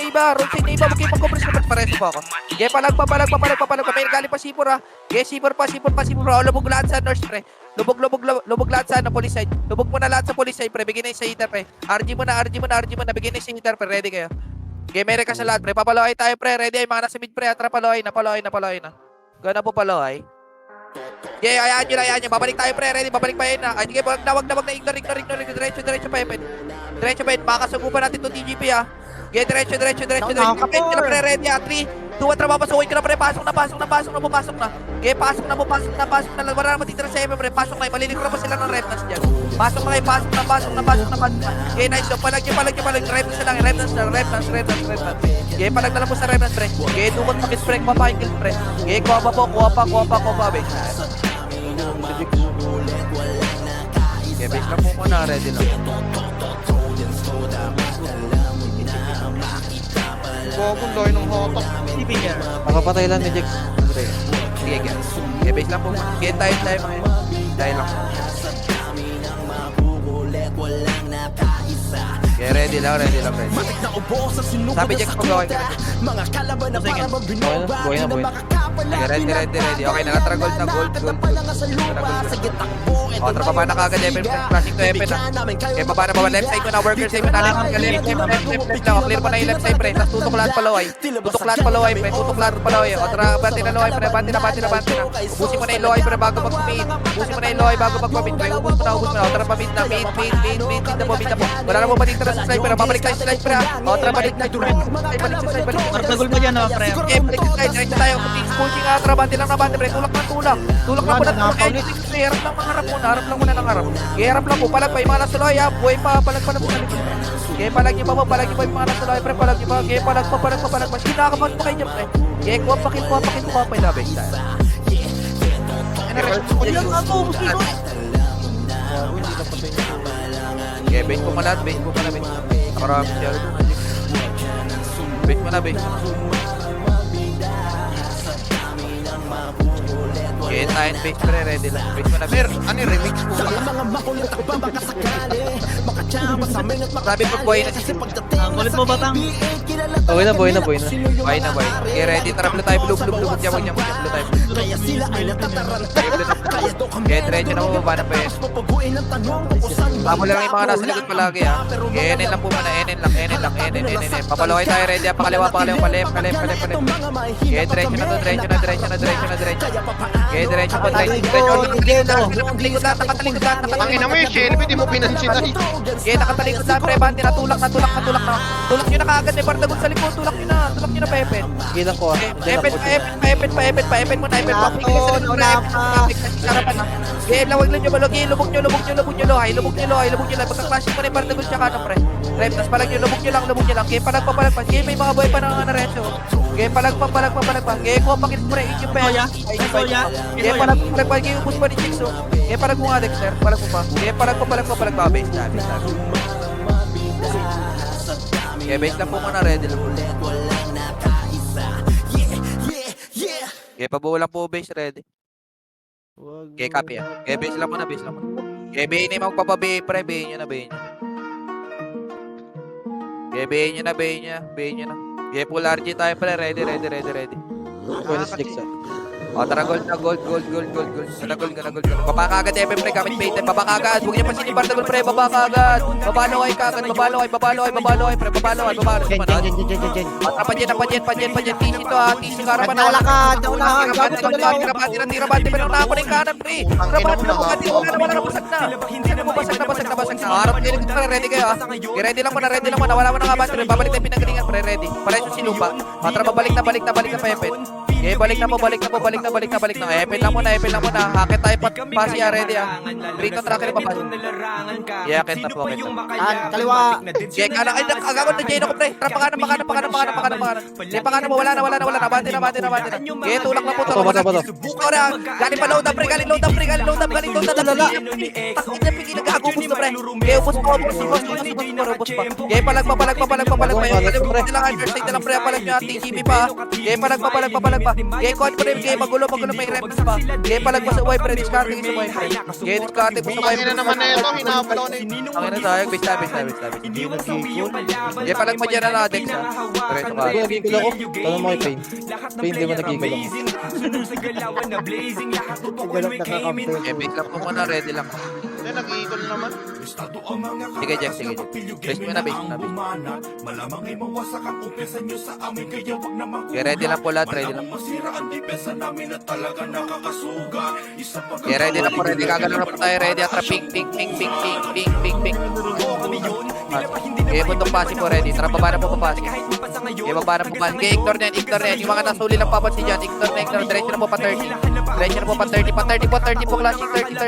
iba. Huwag kayo mag-compress na pareso po ako. Kaya palag. May galing pa sipor, ha. Kaya sipor pa. Lubog lahat sa nurse, pre. Lubog lahat sa police side. Lubog mo na lahat sa police side, pre. Bigyan na yung sa heater, pre. RG mo na. Bigyan na yung sa heater, pre. Ready kayo. Okay, may rekas sa lahat, pre. Papaloy tayo, pre. Ready ay mga nasa mid, pre. Atra, paloy na. Gana po paloy. Okay, ayaan nyo. Babalik tayo, pre. Ready, babalik pa yun na. Ay, sige, wag na. Ignore. Diretso pa yun. Makakasugupan natin itong TGP, ha. Okay, diretso. Pre, ready, ha. 3, 2, 1, papasukin ko na, pre. Pasok na. Okay, pasok na. Wala na matitira sa FM, pre. Pasok na. Malilig ko na pa sila ng Repnans dyan. Pasok na. Okay, nice. So, palag. Repnans na lang. Repnans. Okay, palag na lang po sa Repnans, pre. Okay, dumot makis-pre. Kuha kills, pre. Okay, kuha pa, base. Okay, base lang po muna. Ready lang. Gogo, loy ng hotok. Nakapatay lang ni Jex. Sige, guys. Okay, base lang po muna. Okay, tayo mga yun. Tayo lang. Okay, ready lang. Sabi Jex, pag-away ka na. Mga kalaban na para mabinoba. Buhay na. Okay, ready. Okay, nakatra gold na. Gold. Sige, takbo. O, tara pa na kagad, Evan. Flashing to Evan, ha. Okay, baba na. Left side mo na, worker side mo na. Left lang. Clear mo na yung left side, pre. Tapos tutok lahat palaway, pre. O, tara, bati na laway, pre. Bati na. Ubusin mo na yung laway, pre, bago mag-mid. Pre. Ubus mo na. O, tara, pa-mid na. Mid na po. Wala na po patitira sa slide, pre. Babalik tayo sa slide, pre, ha. O, tara, balik sa slide. Martagol mo dyan, pre. Okay, balik sa slide. Diretso tayo. Pushing, ha. Tara, bati lang na, pre. Tulak na po na. Harap lang muna ng harap. Okay, harap lang po. Palag pa yung mga nasa loy, ha. Buhay pa. Palag pa. Okay, palag niyo pa yung mga nasa loy, pre. Palag niyo pa. Okay, palag pa. Sige, nakakapag pa kayo dyan, pre. Okay, kuha pa yung labay. Okay, base po malat. Nakarami siya. Base mo na. Okay, patayin. Base pre, ready lang. Base mo na. Mer, ano yung remix po? Sabi mo, buhay na si Ang kulit mo, Batang. Buhay na, buhay na, buhay na. Buhay na, buhay. Okay, ready. Tara, blue tayo. Blue tayo. Blue tayo. Okay, diretso na mo. Baba na pa yun. Tamo lang yung mga nasa likod palagi ha. Okay, NN lang po muna. NN lang. Papalaway tayo, ready ha. Pakaliwa. Palem. Okay, diretso na to. Diretso. Okay, diretso po. Nakatalikod lahat. Tangina mo yung Shelby, di mo pinansin na ito. Okay, nakatalikod lahat. Pre, bante na. Tulak na. Tulak nyo na kaagad. May Bardagon sa likod. Tulak nyo na, Pepen. Gilang ko ah. Okay, Paepet mo na. Sarapan na. Okay, lawag lang nyo. Okay, lubog nyo. Hay. Pagka-clashing mo na yung Bardagon siya ka pre. Rep, tas palag nyo. Lubog nyo lang. Okay, palag pa. Okay, may mga boy pa na narecho. Okay, palag pa. Okay, kuha pakit mo na. Yung Soya. Okay, palag pa. Okay, ubus pa ni Jigsaw. Okay, palag mo nga, Dexter. Palag mo pa. Okay, palag pa. Base na. Okay, base lang po muna. Ready lang po. Okay, pabuo lang po base. Ready. Okay, copy ah. Okay, base lang muna. Okay, bayin na yung magpapabayin pre. Bayin nyo na. Okay, bayin nyo na. Okay, full RG tayo pre. Ready. Buhay na si Jix ah. O, tara, gold. Tara, gold. Baba ka agad, FM pre, gamit bait. Baba ka agad. Huwag niyo pa sinibar na gold pre. Baba ka agad. Babalaway ka agad. Babalaway pre. Babalaway. Pajen. TC to ha. TC ka harapan na. Tira bante. Pero na ako na yung kanan pre. Rabante na bukati. Wala na basag na. Basag na. Harap kayo. Ready kayo ha. Ready lang muna. Wala mo na nga bante. Babalik tayo pinagalingan pre. Ready. Pareso si Lupa. Tara, balik na pa FM. Okay, balik na. Epin lang muna. Hakit tayo pasi ya, ready ah. Rito tracker pa pa. Yakit na po. Kaliwa. Okay, agawad na Jeno ko pre. Tara pakanan. Okay, pakanan mo, wala na. Bante na. Okay, tulak na po. Buka na. Galing pa load up pre. Galing load up. Takot na pigil nag-agubos na pre. Okay, ubos pa. Okay, palag pa. Side na lang pre. Palag nyo. TGB pa. Okay, palag pa. Okay, call mo rin. Okay, magulo may reps pa. Okay, palag pa sa wipe pre. Discarding sa wipe pre. Okay, discarding mo sa wipe Tangina pre. naman na ito, hinabal ako na ito. Ang ina tayo, base. Okay, palag mo dyan na Dex ha. Diretso ka. Hindi nagigil ako. Tanong mo kay Pain. Pain, di mo nagigil ako. Okay, base lang po muna. Ready lang. Hindi, nag-iikol naman. Sige, Jack. Base mo na. Okay, ready lang po lahat. Okay, ready na po. Kagano na po tayo. Ready. Atra, ping. Okay, bundok pasi po. Ready. Tara, baba na po papasi. Okay, baba na po pasi. Okay, ignore na yan. Yung mga nasuli lang papansin dyan. Ignore na. Diretso na po pa 30. Pa 30 po. Clashing 30.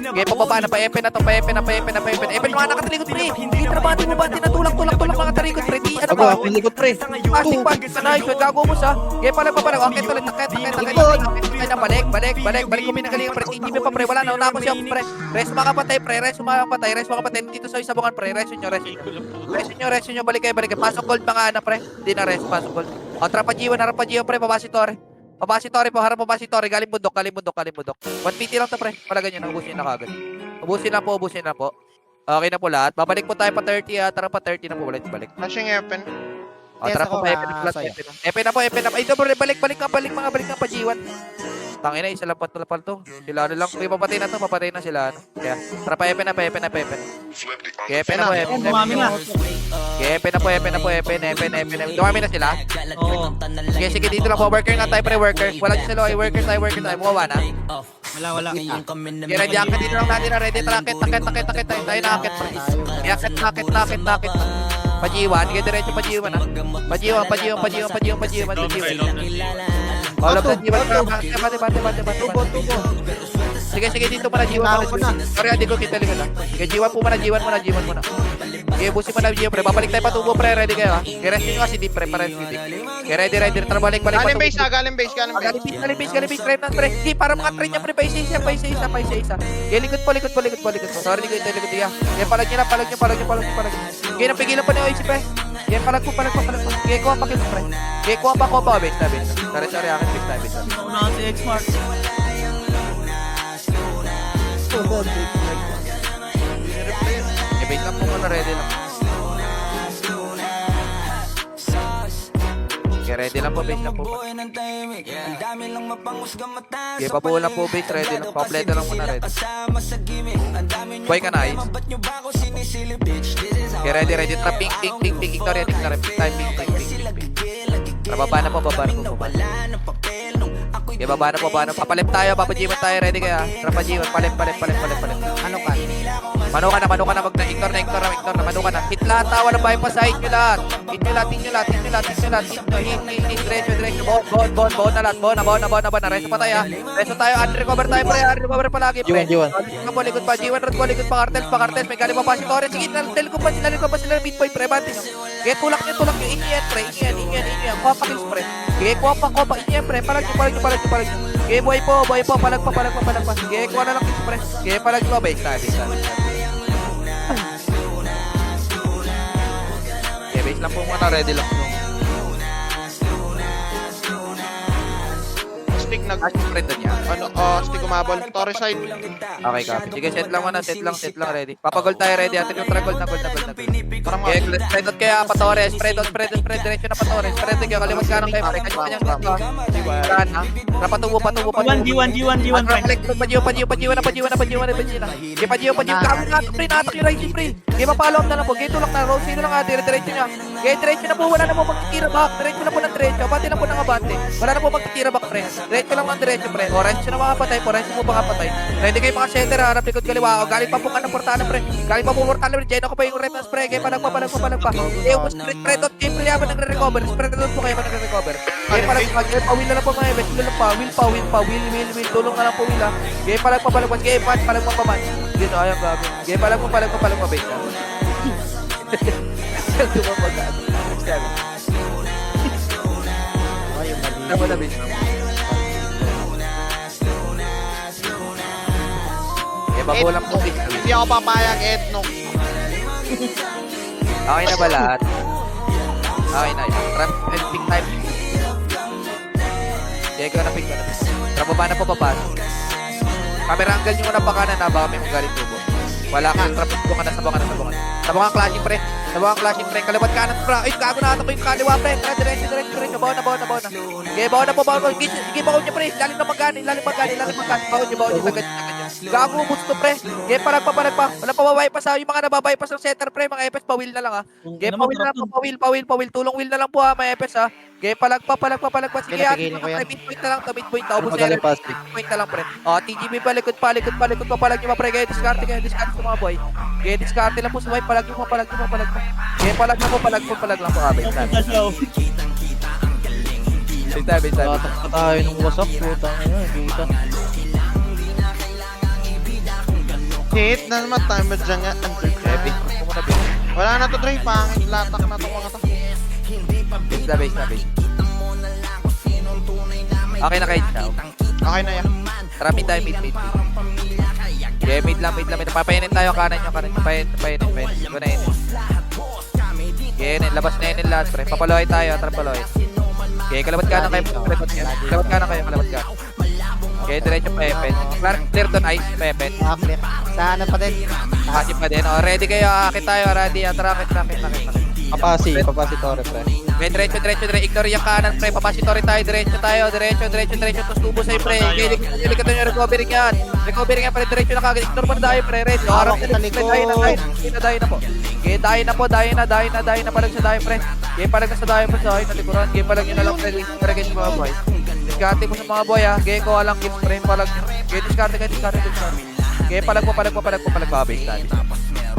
Okay, pababa na. Pa-epen na to. Epen mga nakatalikod pre. Hindi trabante mo bante na. Tulak mga talikod pre. Di ano ba? Ako likod pre. Plastic bag sa nice. Gago mo sa. Okay, palag. Okay, tuloy. Takit. Balik. Kung minagaling pre. Hindi pa pre. Wala na ako siya pre. Rest mga patay. Dito sa isabukan pre. Rest nyo. Balik kayo. Pasok gold mga ana pre. Hindi na rest. Pasok gold. O, harap pa Gio pre. Babasi Torre po. Harap babasi Torre. Galing bundok. 150 lang to pre. Palagan nyo na. Ubusin na kagad. Ubusin na po. Okay na po lahat. Babalik po tayo pa 30 ha. Tara pa 30 na po. Balik. Flashing Epen. Tara po pa Epen. Epen na po. Ito bro. Balik ka pa G1. Tangina, isa lang patulapal to. Sila ano lang. May papatay na sila. Kaya, tara pa Epen na. Okay, Epen na po. Dumami na. Okay, Epen na po. Dumami na sila. Oo. Sige, dito lang po. Worker nga tayo pre. Wala dyan sila. Worker tayo. Mukawa na. Wala. Okay, ready. Akit dito lang natin na ready. Takit. Tayo na akit pre. Akit. Pa-G1. Sige, diretso pa-G1 ha. Pa-G1. All of the G1. Bate. Sige, dito para G1. Sorry, hindi ko kita lingon ha. Sige, G1 po muna. Sige, busin mo na G1 pre. Babalik tayo patubo pre. Ready kayo ha. Okay, rest nyo kasi deep pre. Para rest deep. Okay, ready. Tara, balik. Galing base. Galing base. Drive na pre. Sige, para mga train niya pre. Pa isa. Okay, likod po. Sorry, likod niya. Okay, palag nyo. Okay, napigilan pa niyo pre. Okay, palag po. Okay, kuha pa kill pre. Okay, kuha pa base. Sorry, akin base. Una si X-Mark. I-base lang po muna, ready lang. Okay, ready lang po, base lang po. Okay, pabuo lang po, base, ready lang. Kompleto lang muna, ready. Boy ka na, Ice. Okay, ready, ready. Tara, ping, ping, ping, ping. Victoria, Victoria. Time, ping, ping, ping, ping, ping. Tara, baba na po, baba na po, baba. Okay, baba na po, baba na. Papalip tayo, papajiman tayo, ready kaya. Tara, pajiman, palip. Ano ka? Mano ka na, wag na, ignore na, mano ka na. Hit lahat, tawa na bypass, hit nyo lahat. Hit nyo lahat, diretso. Bawon na lahat, bawon na. Reso pa tayo, reso tayo, undercover tayo, pre, undercover palagi, pre. G1. Likod pa, G1, likod pa, cartels, may galing pa pa si Torres. Sige, nalit ko pa sila, midpoint, pre, bante nyo. Kaya tulak nyo, inyan, pre, inyan. Kuha pa kills, pre. Kaya kuha pa, inyan, pre, palag nyo. Kaya buhay po, palag pa. Kaya kuha na lang kills, pre. Kaya palag nyo, base tayo. Okay, base lang po muna, ready lang po. Stick nag... Friend niya. Stick umabol. Torres side. Okay, copy. Sige, set lang muna, set lang, ready. Papagol tayo, ready. Atin yung gold na gold. Parang Okay, spread out kaya pa Torres. Spread, diretso na pa Torres. Spread out kaya, kaliwat ka ng kayo. Pare, kanyang dito. Saan ha? Napatubo. G1, Pajiwa na. Okay, pajiwa. Natak yung right, pre. Okay, papalo up na lang po. Okay, tulak na. Roll, sino lang ate, diretso niya. Okay, diretso na po. Wala na po magtitira back. Diretso na po ng diretso. Pati na po ng abante. Wala na po magtitira back, pre. Diretso lang ng diretso, pre. Orange na makapatay. Ready kayo mga center, harap likod kaliwa. O, galing pa po ka ng portana, pre. Diyan ako pa yung red na spray. Kaya palag pa. Eh, spread out kayo, pre. Habang nagre-recover. Spread out po kayo habang nagre-recover. Kaya palag pa. Pawil na lang po mga events. Will. Tulong na lang po Will, ha. Kaya palag pa. Kaya palag pa. Dito, ayang gabi. Kaya palag pa. Base na. Tama na, base na. Bago lang po. Hindi ako papayag, Edno. Okay na ba lahat? Okay na. Trap and pick time. Okay, ikaw na pick. Trap baba na po papasok. Camera angle nyo muna pa kanan na baka may magaling tubo. Wala ka. Trap ko ka na sa baka. Sa clashing pre. Kaliwat kanan pre. Ay, gago na ito ko yung kaliwa pre. Diretso. Bawa na. Okay, bawa na po. Sige, bawa nyo pre. Lalim maganin. Bawa nyo. Gago, gusto pre. Okay, palag pa. Wala pa babaypas ha. Yung mga nababaypas ng center pre. Mga FS, pawil na lang ha. Okay, pawil na lang po. Pawil. Tulong wheel na lang po ha. May FS ha. Okay, palag pa. Sige, midpoint na lang to. Midpoint na lang pre. O, TGB pa. Likod pa. Palag nyo pa pre. Kaya discard sa mga boy. Okay, discard lang po sa boy. Palag nyo pa. Okay, palag lang po. Palag lang po. Base time. Tatak pa tayo nung wasak. Putang ina, kita. Hit na naman tayo ba dyan nga? Heavy. Wala na to, Dre. Pangit. Latak na to mga to. Base na. Okay na kayo siya. Okay na yan. Tara, mid. Okay, mid lang. Papainin tayo kanan nyo. Painin. Okay, labas na yun lahat, pre. Papaloy tayo. Tara, paloy. Okay, kalabat ka na kayo. Kalabat ka. Okay, diretso pa Epet. Clear doon, Ice, pa Epet. Clear. Saan pa din? Kasi pa din. O, ready kayo. Akit tayo. Ready. Rakit. Papasi Torre, pre. Okay, diretso. Ignore yung kanan, pre. Papasi Torre tayo. Diretso. Tapos tubo sa'yo, pre. Okay, likat nyo yung recovery yan, pre. Diretso na kagad. Ignore mo na tayo, pre. Ready. Harap na dayo na po. Okay, dayo na. Palag sa dayo, pre. Okay, palag na sa dayo, pre. Sa likuran. Okay, palag nyo na lang, pre. Para kayo sa mga boy. Diskarte mo sa mga boy, ha. Okay, ko alang kills, pre. Palag nyo. Okay, diskarte. Okay, palag mo. Base tayo.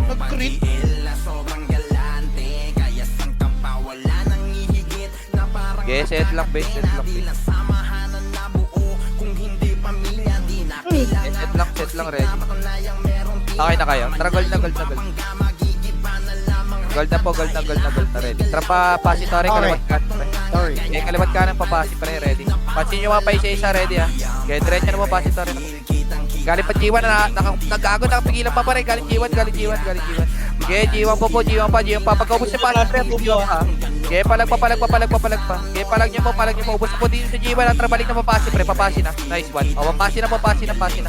Nag-crit. Okay, set lang, base. Set lang, ready. Okay na kayo. Tara, gold na. Gold na, ready. Tara pa, pasi Torre, kaliwat ka. Sorry. Okay, kaliwat ka ng papasi, pre, ready. Pansin nyo mga pa isa-isa, ready ha. Okay, diretso na po, pasi Torre. Galing pa G1 na nagago, nakapigilan pa rin. Galing G1. Okay, G1 po po, G1 pa. Pagkaubos niya pa, G1 pa. Okay, palag pa. Okay, palag niyo po. Ubos na po dito sa G1. Ang trabalik na papasi, pre. Papasi na. Nice one. O, papasi na.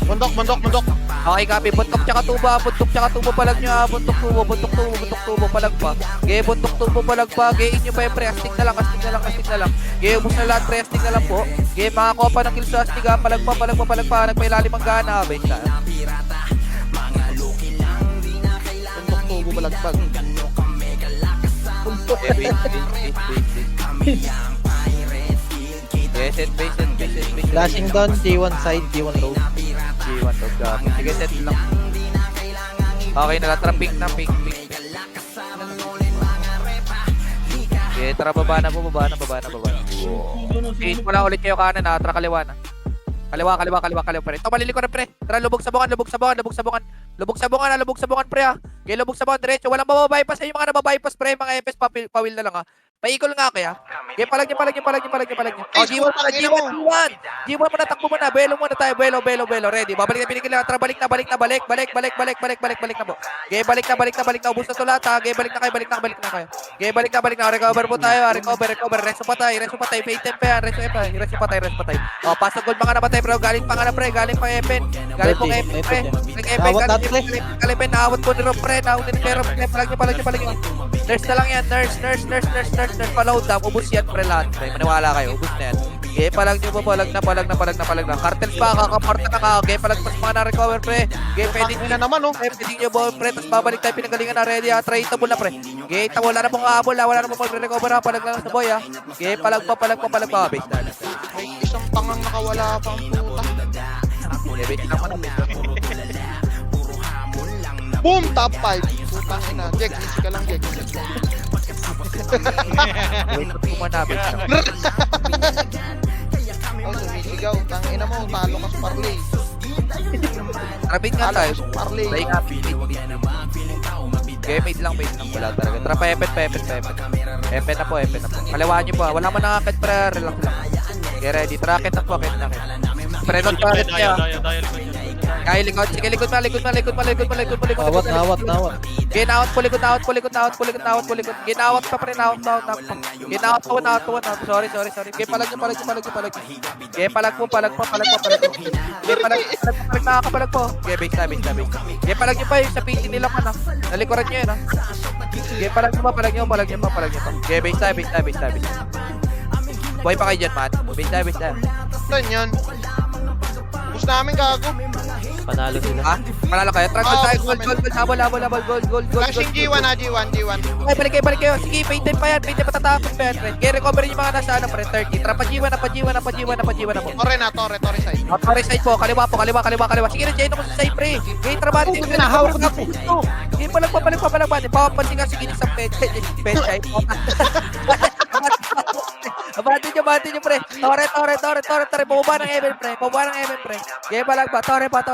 Bundok. Okay, copy. Buntok tsaka tubo. Palag niyo ha. Buntok tubo. Palag pa. Okay, buntok tubo, palag pa. Okay, inyo pa yung pre. Astig na lang. Okay, ubos na lahat, pre. Astig na lang po. Okay, makakuha pa ng kill sa astig ha. Palag pa. Nagpailalim ang gana. Base na. Bundok tubo balagbag. Okay, base. Yes, set base. Flashing down, J1 side, J1 road. G1 to copy. Sige, set lang. Okay na lang. Tara, pink na. Okay, tara, baba na. Hit mo lang ulit kayo kanan ha. Tara, kaliwa na. Kaliwa pre. Ito, malili ko na pre. Tara, lubog sa bungan, pre ha. Okay, lubog sa bungan, diretso. Walang mababypass. Yung mga nababypass pre, mga FS pawil na lang ha. Paikol nga kaya. Okay, palag niya. Oh, G1 mo na, takbo mo na. Belo muna tayo. Belo. Ready. Babalik na pinigil lang. Tara, balik na po. Okay, balik na. Ubus na to lahat ha. Okay, balik na kayo. Okay, balik na. Recover po tayo. Recover. Reso pa tayo. Fade tempo yan. Reso pa tayo. Oh, pasok gold mga nabatay, bro. Galing pa Epen. Galing po Epen, pre. Galing naawat po ni Rob, pre. Naawat ni Rob, pre. Palag niyo. Nurse na lang yan. Nurse. Paload down. Ubus yan, pre, lahat, pre. Maniwala kayo. Ubus na yan. Okay, palag nyo po. Palag na. Cartels pa. Kakaparta na ka. Okay, palag pas mga na-recover, pre. Okay, pwede na naman, oh. Pwede nyo po, pre. Tapos babalik tayo pinagalingan na ready, ha. Traitable na, pre. Okay, wala na pong kahabol, ha. Wala na pong mag-recover, ha. Palag lang sa boy, ha. Okay, palag pa. Base na. May isang tangang nakawala pang puta. Okay, base lang mo na. Boom! Top 5. Putang ina. Jack, easy ka lang, Jack. Wait, na. Base lang. Oh, sumisigaw. Tangina mo, talo ka sa parlay. Trabit nga tayo. Parlay. Play nga, okay, mate lang. Wala talaga. Tara, Epen na po. Kaliwaan nyo po. Wala man nakakit, pre. Relax lang. Okay, ready. Tracket na po. Pre, not tracket niya. Kaya likod. Sige, likod mo. Nawat. Ginawat po, likod. Ginawat pa, pre. Nawat po. Sorry. Okay, palag nyo. Okay, palag po. Okay, nakakapalag po. Okay, base na. Okay, palag nyo pa yung sa PC nila man, ha. Nalikuran nyo yun, ha. Okay, palag nyo pa. Okay, base na. Buhay pa kayo dyan, man. Base na. Saan yun? Bus namin, gago. Panalo sila. Ha? Manalo kayo? Try tayo. Gold. Flashing G1, ha. G1. Ay, balik kayo. Sige, pay time pa yan. Patatapos pa yan, pre. Okay, recover yung mga nasa, pre. 30. Tara, pa G1 na po. Torre side. Torre side po. Kaliwa. Sige, na-chain ako sa side, pre. Okay, trabaho. Sige, nahawak ko. Sige, palag pa. Papapansin nga, sige, sa pet. Abati nyo, pre. Torre. Pababa ng Evan, pre. Okay, palag pa. Torre pa.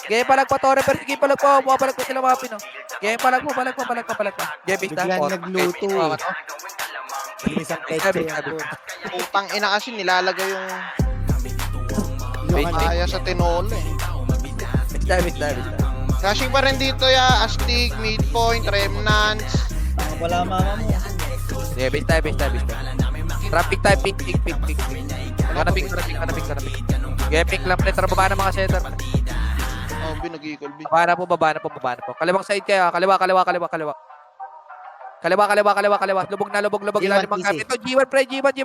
Okay, palag pa, Torre. Pero sige, palag po. Palag po sila mga Pino. Okay, palag po. Okay, basta. Biglang nagluto, eh. Isang peche. Putang ina kasi nilalagay yung Wait. kaya sa tinola, eh. Basta. Flashing pa rin dito, ya. Astig, midpoint, remnants. Wala mama mo. Yeah, basta. Traffic tayo, pick. Kanapik. Okay, pick lang, pre. Tara, baba na mga setter. Oh, binag-equal, B. Baba na po. Kaliwang side kayo, kaliwa. Lubog na. G1 Ilalim ang PC. gamit. Ito, G1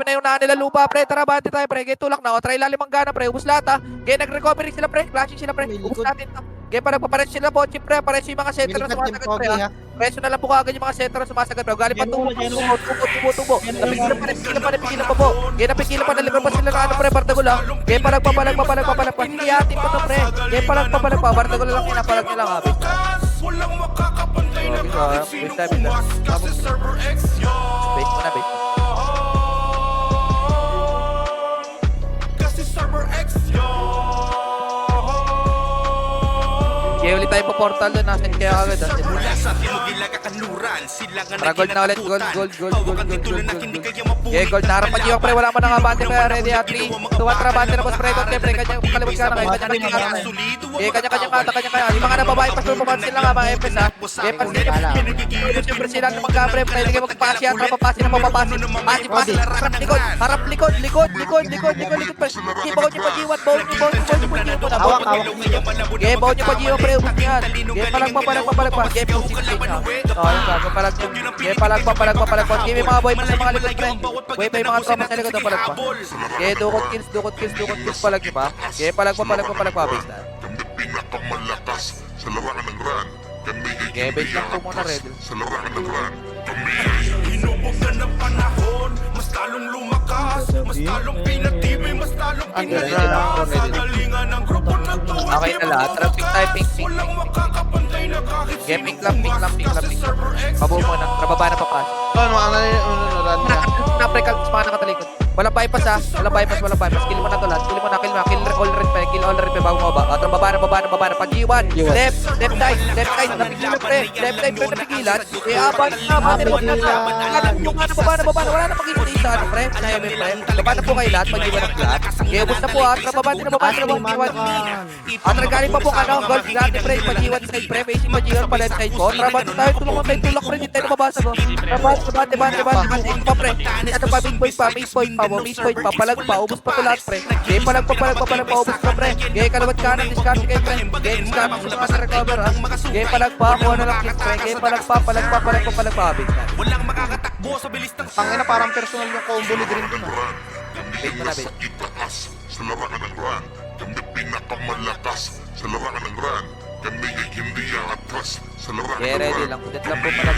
na yung nila lupa, pre. Tara, bati tayo, pre. Okay, tulak na. O, try ilalim ang gana, pre. Ubus lahat, ha. Okay, nag-recovery sila, pre. Flashing sila, pre. Ubus natin, ha. Okay, parang papares sila po, pre. Pares yung mga center na sumasagad, pre, ha. Preso na lang po kagad yung mga center na sumasagad, pre. Galing pa tubo. Napigilan pa po. Okay, napigilan pa. Naliver pa sila na ano, pre. Bartagol, ha. Okay, palag pa. Iyatin pa to, pre. Okay, palag pa. Bartagol lang yun, ha. Palag nyo lang, ha. Walang makakapantay na kahit sino bumas kasi server X yun. Base mo na. Kasi server X yun. Okay, ulit tayo pa portal doon. Nasan kaya kagad, ha. Mula sa timog ilag kanluran, sila nga Tara, gold na ulit. nagkinatakutan. Gold. Hawakan titulo na kinig kaya Okay, gold na harapan niyo pre, wala man ang abante pre, ready at 3, 2, 1, trabante na boss pre, pre, kanya kalibot ka na kayo, kanya-kanya ata, yung mga nababae pa sumamansin lang mga FS ha. Okay, pansin nyo, siyempre sila na magka-pre, pwede kayo magpapasi at trapapasin na mapapasi, pasi, harap likod, likod pre, okay, bawon nyo pa G1, bawon nyo na, Hawak. okay, bawon nyo pa G1 pre, ubus nyo yan, okay, palag pa, okay, pusin na stage na, okay, bago palag nyo, okay, palag pa, okay, may mga boy pa sa mga likod pre, okay, may mga tropa sa likod na palag pa, okay, dukot kills, palag nyo pa, okay, palag pa, base na. Pinakamalakas sa larangan ng RAN. Kami ay Okay, base lang po muna, Redel. sa larangan ng RAN. Kami ay hinubog na ng panahon. Mas talong lumakas, mas talong pinatibay, mas talong pinalakas. Sa galingan ng grupo na to. Okay na lahat, tara, pink tayo, pink. Walang makakapantay na kahit Okay, pink lang. Pabuo muna, trababa na papas. Ano, run ka. Na-precalc sa mga nakatalikod. Walang bypass ha, walang bypass. Kill mo na to lahat, kill all red pa, bago mababa. Baba na, pag G1, left side, napigilan pre, napigilan. Eh, aban na, baba na, wala na pag-ibig sa ano pre, nayamin pre. Baba na po kayo lahat, pag G1 ang lahat. Okay, ubos na po ha, trababa na, G1. At regaling pa po ka na, gold, grabe pre, pag G1 side pre, facing pag G1 pa left side po. Trababa na tayo, tulak pre, hindi tayo nababasa ko. Trababa, ito pa pre, ano pa, base point pa, palag pa, ubos pa to lahat pre. Okay, palag pa, ubos pa pre. Okay, kalawat kanan, discard kayo pre. Okay, discard sa mga recover ha. Okay, palag pa, kung ano lang kiss pre. Okay, palag pa, base na. walang makakatakbo sa bilis ng Tangina, parang personal yung combo ni Green dun. RAN. Base mo na, base. Kami itaas sa larangan ng RAN. Kami pinakamalakas sa larangan ng RAN. Kami ay hindi aatras sa larangan Okay, ng ready RAN. lang. Kudat lang po pala.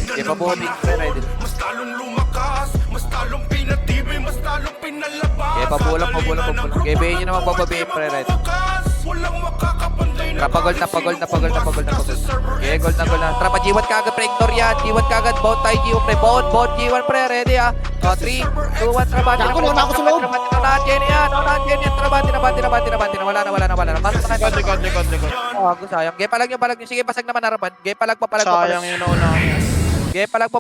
Okay, pabuo big pre, ready. Mas talong lumakas, mas talong pinatibay, mas talong pinalabas. Okay, pabuo lang. Okay, bayin nyo naman pababihin pre, ready. Walang makakapantay na Trapa gold na. Okay, gold na. Trapa G1 kagad pre, ignore yan. G1 kagad, bound tayo G1 pre. Bound G1 pre, ready ha. 3, 2, 1, trabati na. Ako sa loob. Unahan yan. Trabati na. Wala na. Pasok na kayo. Likod. Ako sayang. Ge palag nyo. Sige, basag naman harapan. Ge palag pa. Sayang yun na una. Ge palag pa.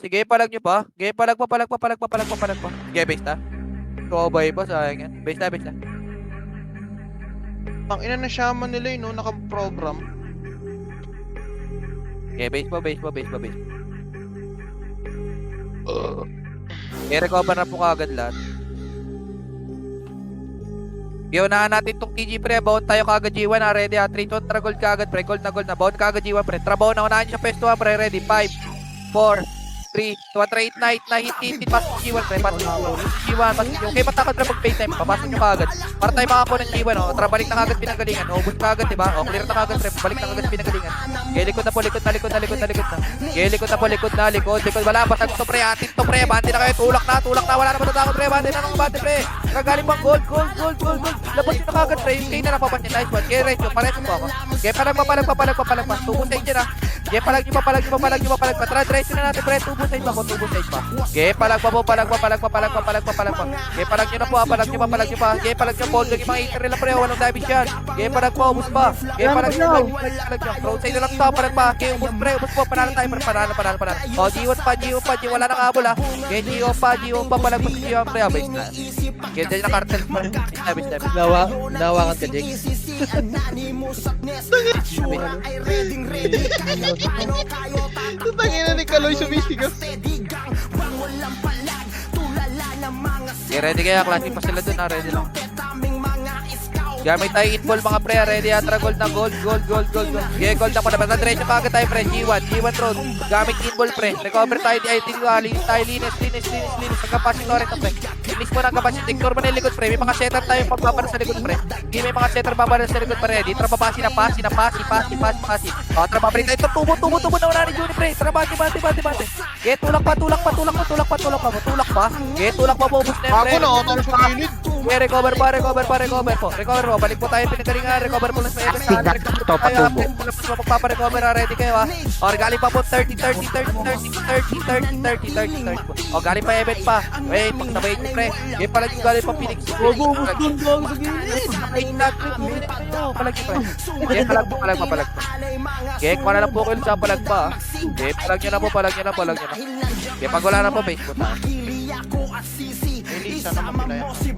Sige, palag nyo pa. Ge palag pa. Ge base na. Sobay pa, sayang yan. Base na. Ang ina na shaman nila yun, no? Naka-program. Ge base pa. I-recover na po kagad lahat. Unahan natin tong TG pre, bound tayo kagad G1 ha, ready ha, 3, 2, gold kagad pre, gold na, bound kagad G1 pre, trabaho na, unahan nyo sa pwesto ha pre, ready, 5, 4, 3, 2, 1, na hit, pasok G1 pre, pasok G1, okay, patakad pre mag-pay time, papasok nyo kagad, para tayo makakuha ng G1 o, balik na kagad pinanggalingan, ubus kagad diba, o clear na kagad pre, balik na kagad pinanggalingan, okay, likod na, okay, likod, wala, basag to pre, atin to pre, bante na kayo, tulak na, wala na matatakot pre, bante pre, kagaling bang gold, labas yun na kagad pre, yung kayo na napapan niya, nice one, kaya right yun, pareso po ako, kaya palag pa, tubo stage yun ha, kaya palag nyo pa, tara, dress yun na natin pre, tubo stage pa, kaya palag pa, kaya palag nyo na po ha, palag nyo pa, kaya palag nyo, bold, yung mga eater nila pre, walang damage yan, kaya palag pa, ubus pa, kaya palag nyo, roadside na lang to, palag pa, kaya ubus po, panalo tayo, panalo, o, G1 pa, wala nang habol ha, kaya G1 pa, palag pa si G1 pre, base na, kaya dyan na cartel pa, base na, Nawakan ka, Jake. Tangina ni Kaloy sumisigaw. okay, ready kaya, classic pa sila dun ha, ready lang. Gamit tayo inball mga pre, ready atra gold na gold. Okay, gold na po na. Diretso kagad tayo pre, G1 road. Gamit inball pre. Recover tayo di I think linis. Ang capacitor ito pre. Inis mo na ang capacitor. Ignore mo na yung likod pre. May mga setter tayo pagbabara sa likod pre. Hindi may mga setter babara sa likod pre. Ready. Trapa pasi. O, trapa pre. Ito tubo na wala ni Juni pre. Trapa bati. Okay, tulak pa. Okay, tulak pa. Ubus na yun pre. Ako na, ako sa gilid. Okay, recover po. Recover po. Balik po tayo pinagalingan. Recover po lang sa Evan. Recover po tayo. Magpaparecover. Ready kayo ha. O, galing pa po 30 po. O, galing pa Evan pa. Wait, sabay nyo pre. Game pala yung galing pa Phoenix. Palag nyo pre. Game palag po. Game ko na lang po kayo sa palag pa. Game palag nyo na po. Game pag wala na po, base po tayo. Elisa naman nila yan. Okay,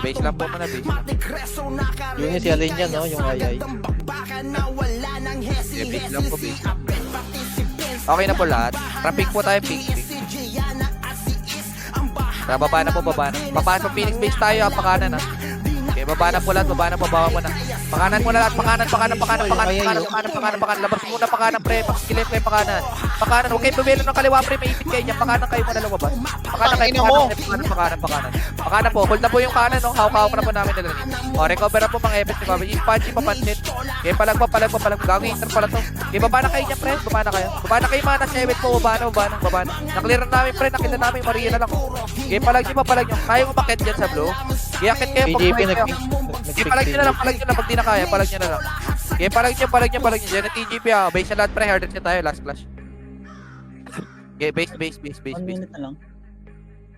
base lang po muna, base lang. Yung si Alin yan, no? Yung ayay. Okay, base lang po, base lang. Okay na po lahat. Traffic po tayo, pink. Baba na. Papasok po Phoenix base tayo, pakanan ha. Okay, baba na po lahat, baba mo na. Pakanan mo na lahat, pakanan. Labas muna pakanan, pre. Pakikilip kayo pakanan. Pakanan, huwag kayo bumilo ng kaliwa, pre. May ipit kayo niya. Pakanan kayo muna lumabas. Pakanan po. Hold na po yung kanan, no? Hawak-hawak na po namin nila. O, recover na po mga efforts. Punch, papansin. Okay, palag. Gagawin inter pala to. Okay, baba na kayo niya, pre. Baba na kayo mana. 7 po, baba na. Naklear na namin, pre. Nakita namin, Maria na lang. Okay, palag nyo. Kaya umakit dyan sa blue. Iakit kayo pag PGP kayo. Okay, palag nyo na lang. Pag di na kaya, palag nyo na lang. Okay, palag nyo. Diyan na TGP ha. Base na lahat, pre. Harder nyo tayo. Last clash. Okay, base. 1 minute na lang.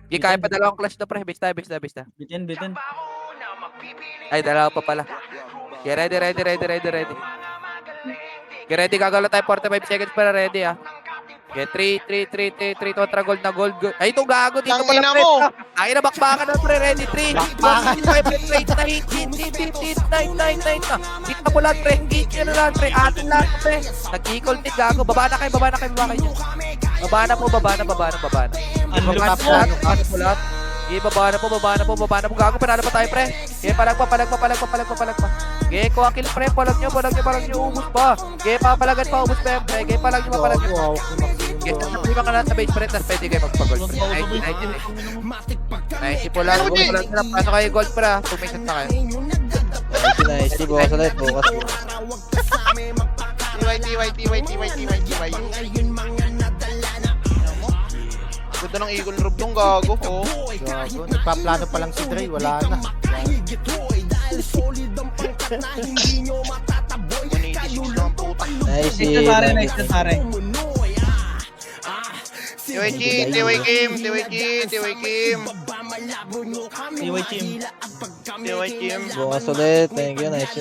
Okay, kaya pa dalawang clash na, pre. Base tayo. Bitin. Ay, dalawa pa pala. Okay, ready. Okay, ready. Gagawin tayo 45 seconds para ready ha. Okay, 3, kontra gold na gold. Ay, ito gago. Dito Tangina pala, pre. mo. Ay, na bakbakan na, pre. Ready, 3. Bakbakan. 9 na. Dito po lahat, pre. Engage nyo na lang, pre. Atin lahat, pre. Nag-equal din, gago. Baba na kayo. Baba na. Baba na. Ano po lahat. Okay, baba na po. Gago, panalo pa tayo, pre. Okay, palag pa. Okay, kuha kill, pre. Palag nyo. Ubus pa. Okay, papalagan pa. Ubus pa yan, pre. Okay, palag nyo. Wow. Okay, sabi ka na sa base, pre. Tapos pwede kayo magpa-gold, pre. 90 po lang. Pasok kayo gold, pre. Pumisat na kayo. Nice. Bukas ulit. TY. Ganda ng Eagle Rob nung gago. Oh. Gago. Nagpaplano pa lang si Dre. Wala na. 186 lang puta. Nice. Next na pare. TY Kim. Bukas ulit. Thank you. Nice.